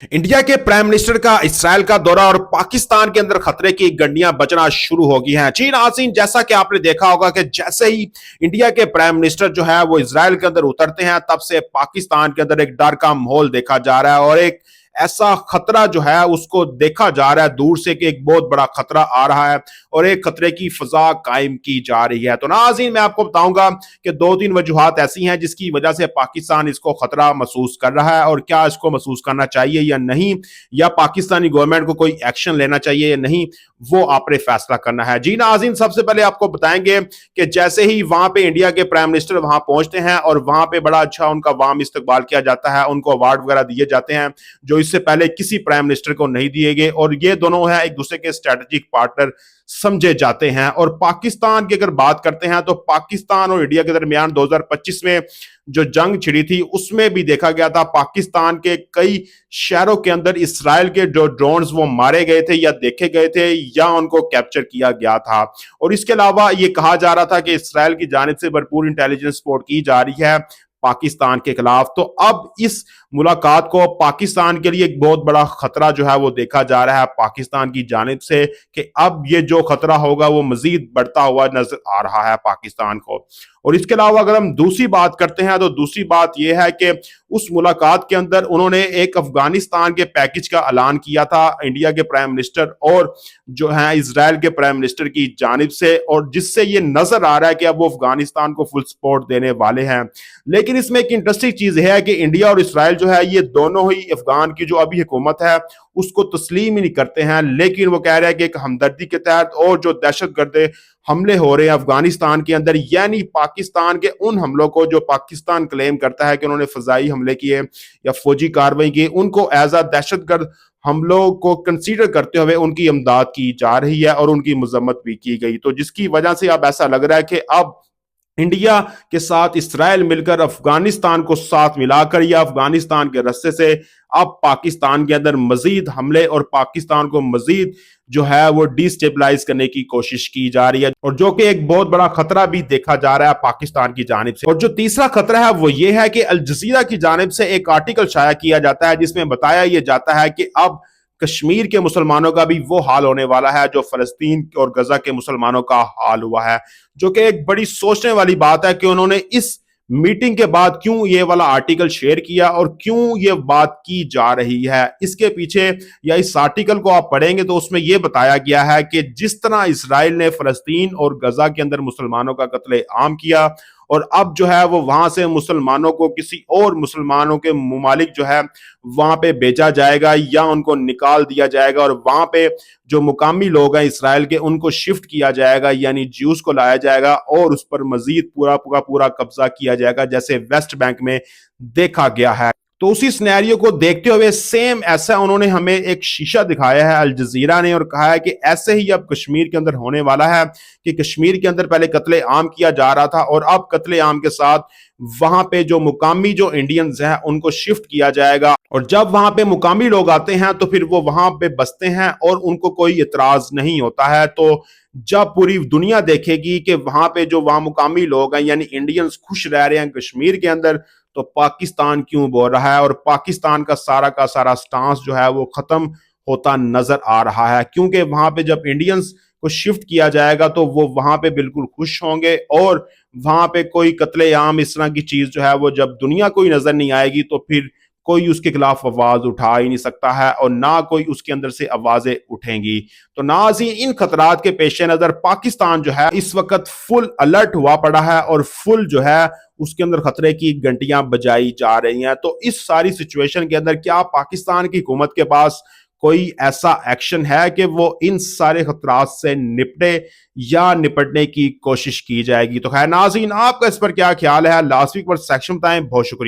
India के prime minister का Israel का दौरा और पाकिस्तान के अंदर खतरे की गंडियां बजना शुरू हो गई हैं। चीन आसीन, जैसा कि आपने देखा होगा कि जैसे ही इंडिया के प्राइम मिनिस्टर जो है वो इसराइल के अंदर उतरते हैं, तब से पाकिस्तान के अंदर एक डर का माहौल देखा जा रहा है और एक ऐसा खतरा जो है उसको देखा जा रहा है दूर से कि एक बहुत बड़ा खतरा आ रहा है और एक खतरे की फजा कायम की जा रही है। तो नाज़रीन, मैं आपको बताऊंगा कि दो तीन वजूहात ऐसी हैं जिसकी वजह से पाकिस्तान इसको खतरा महसूस कर रहा है और क्या इसको महसूस करना चाहिए या नहीं, या पाकिस्तानी गवर्नमेंट को कोई एक्शन लेना चाहिए या नहीं, वो आपने फैसला करना है। जी नाज़रीन, सबसे पहले आपको बताएंगे कि जैसे ही वहां पे इंडिया के प्राइम मिनिस्टर वहां पहुंचते हैं और वहां पे बड़ा अच्छा उनका वाम इस्तकबाल किया जाता है, उनको अवार्ड वगैरह दिए जाते हैं जो इससे पहले किसी प्राइम मिनिस्टर को नहीं दिए गए, और ये दोनों है एक दूसरे के स्ट्रेटेजिक पार्टनर समझे जाते हैं। और पाकिस्तान की अगर बात करते हैं तो पाकिस्तान और इंडिया के दरमियान 2025 में जो जंग छिड़ी थी उसमें भी देखा गया था पाकिस्तान के कई शहरों के अंदर इसराइल के जो ड्रोन्स वो मारे गए थे या देखे गए थे या उनको कैप्चर किया गया था। और इसके अलावा ये कहा जा रहा था कि इसराइल की जानिब से भरपूर इंटेलिजेंस सपोर्ट की जा रही है पाकिस्तान के खिलाफ। तो अब इस मुलाकात को पाकिस्तान के लिए एक बहुत बड़ा खतरा जो है वो देखा जा रहा है पाकिस्तान की जानिब से कि अब ये जो खतरा होगा वो मजीद बढ़ता हुआ नजर आ रहा है पाकिस्तान को। और इसके अलावा अगर हम दूसरी बात करते हैं तो दूसरी बात यह है कि उस मुलाकात के अंदर उन्होंने एक अफगानिस्तान के पैकेज का ऐलान किया था इंडिया के प्राइम मिनिस्टर और जो है इजराइल के प्राइम मिनिस्टर की जानिब से, और जिससे ये नजर आ रहा है कि अब वो अफगानिस्तान को फुल सपोर्ट देने वाले हैं। लेकिन इसमें एक इंटरेस्टिंग चीज है कि इंडिया और इसराइल जो है ये दोनों ही अफगान की जो अभी हुकूमत है उसको तस्लीम ही नहीं करते हैं, लेकिन वो कह रहे हैं कि एक हमदर्दी के तहत और जो दहशतगर्द हमले हो रहे हैं अफगानिस्तान के अंदर, यानी पाकिस्तान के उन हमलों को जो पाकिस्तान क्लेम करता है कि उन्होंने फजाई हमले किए या फौजी कार्रवाई की, उनको एज आ दहशतगर्द हमलों को कंसीडर करते हुए उनकी इमदाद की जा रही है और उनकी मजम्मत भी की गई। तो जिसकी वजह से अब ऐसा लग रहा है कि अब इंडिया के साथ इसराइल मिलकर अफगानिस्तान को साथ मिलाकर या अफगानिस्तान के रस्ते से अब पाकिस्तान के अंदर मजीद हमले और पाकिस्तान को मजीद जो है वो डिस्टेबलाइज करने की कोशिश की जा रही है, और जो कि एक बहुत बड़ा खतरा भी देखा जा रहा है पाकिस्तान की जानिब से। और जो तीसरा खतरा है वो ये है कि अल जजीरा की जानिब से एक आर्टिकल शाया किया जाता है जिसमें बताया यह जाता है कि अब कश्मीर के मुसलमानों का भी वो हाल होने वाला है जो फलस्तीन और गजा के मुसलमानों का हाल हुआ है, जो कि एक बड़ी सोचने वाली बात है कि उन्होंने इस मीटिंग के बाद क्यों ये वाला आर्टिकल शेयर किया और क्यों ये बात की जा रही है। इसके पीछे या इस आर्टिकल को आप पढ़ेंगे तो उसमें यह बताया गया है कि जिस तरह इसराइल ने फलस्तीन और गजा के अंदर मुसलमानों का कत्ले आम किया और अब जो है वो वहां से मुसलमानों को किसी और मुसलमानों के मुमालिक जो है वहां पे भेजा जाएगा या उनको निकाल दिया जाएगा और वहां पे जो मुकामी लोग हैं इसराइल के उनको शिफ्ट किया जाएगा, यानी ज्यूज को लाया जाएगा और उस पर मजीद पूरा पूरा पूरा कब्जा किया जाएगा जैसे वेस्ट बैंक में देखा गया है। तो उसी सिनेरियो को देखते हुए सेम ऐसा उन्होंने हमें एक शीशा दिखाया है अल जजीरा ने और कहा है कि ऐसे ही अब कश्मीर के अंदर होने वाला है कि कश्मीर के अंदर पहले कत्ले आम किया जा रहा था और अब कत्ले आम के साथ वहां पे जो मुकामी जो इंडियंस हैं उनको शिफ्ट किया जाएगा, और जब वहां पे मुकामी लोग आते हैं तो फिर वो वहां पे बसते हैं और उनको कोई इतराज नहीं होता है। तो जब पूरी दुनिया देखेगी कि वहां पे जो वहां मुकामी लोग हैं यानी इंडियंस खुश रह रहे हैं कश्मीर के अंदर, तो पाकिस्तान क्यों बोल रहा है और पाकिस्तान का सारा स्टांस जो है वो खत्म होता नजर आ रहा है, क्योंकि वहां पे जब इंडियंस को शिफ्ट किया जाएगा तो वो वहां पे बिल्कुल खुश होंगे और वहां पे कोई कत्ले आम इस तरह की चीज जो है वो जब दुनिया कोई नजर नहीं आएगी तो फिर कोई उसके खिलाफ आवाज उठा ही नहीं सकता है और ना कोई उसके अंदर से आवाजें उठेंगी। तो नाज़रीन, इन खतरात के पेश नजर पाकिस्तान जो है इस वक्त फुल अलर्ट हुआ पड़ा है और फुल जो है उसके अंदर खतरे की घंटियां बजाई जा रही हैं। तो इस सारी सिचुएशन के अंदर क्या पाकिस्तान की हुकूमत के पास कोई ऐसा एक्शन है कि वो इन सारे खतरात से निपटे या निपटने की कोशिश की जाएगी? तो खैर नाज़रीन, आपका इस पर क्या ख्याल है? लास्ट वीक पर सेक्शन बताएं। बहुत शुक्रिया।